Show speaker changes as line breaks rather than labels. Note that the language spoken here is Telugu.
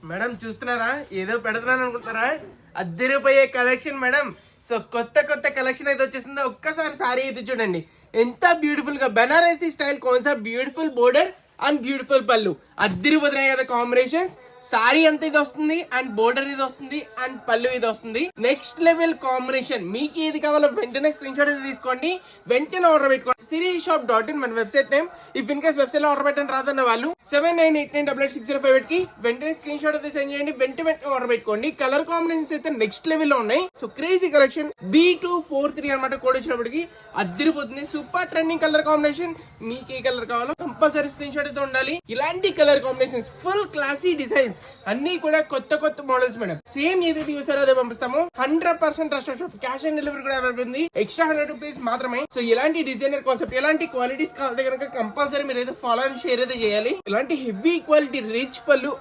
మేడం చూస్తున్నారా, ఏదో పెడుతున్నాను అనుకుంటున్నారా? అద్దరిపోయే కలెక్షన్ మేడం. సో కొత్త కొత్త కలెక్షన్ అయితే వచ్చేసిందో ఒక్కసారి సారీ అయితే చూడండి. ఎంత బ్యూటిఫుల్ గా Banarasi style concept, beautiful border and beautiful పళ్ళు. అద్దరిపోతున్నాయి కదా కాంబినేషన్స్. సారీ అంతా ఇది వస్తుంది అండ్ బోర్డర్ ఇది వస్తుంది అండ్ పళ్ళు ఇది వస్తుంది. Next level combination. మీకు ఏది కావాలో వెంటనే స్క్రీన్ షాట్ అయితే తీసుకోండి, వెంటనే ఆర్డర్ పెట్టుకోండి. sirisshop.in మన website name. If in case website లో ఆర్డర్ పెట్టని రాదన్న వాళ్ళు 7989886058 కి వెంటనే స్క్రీన్ షాట్ అయితే సెండ్ చేయండి, వెంటనే ఆర్డర్ పెట్టుకోండి. కలర్ కాంబినేషన్స్ అయితే నెక్స్ట్ లెవెల్ లో ఉన్నాయి. So crazy collection. B243 అనమాట కోడ్ వచ్చినప్పటికి అద్దరిపోతుంది. Super trending colour combination. మీకు ఏ కలర్ కావాలో కంపల్సరీ స్క్రీన్ షాట్ అయితే ఉండాలి. ఇలాంటి colour combinations, full classy designs అన్ని కూడా కొత్త కొత్త మోడల్స్ మేడం. సేమ్ ఏదైతే చూసారో అదే పంపిస్తాము. 100% trusted shop. Cash on delivery కూడా అవైలబుల్ ఉంది. ఎక్స్ట్రా 100 రూపీస్ మాత్రమే. సో ఇలాంటి డిజైనర్ కాన్సెప్ట్, ఎలాంటి క్వాలిటీస్ కావాలి కనుక కంపల్సరీ మీరు అయితే ఫాలో అండ్ షేర్ అయితే చేయాలి. ఇలాంటి హెవీ క్వాలిటీ రిచ్ పళ్ళు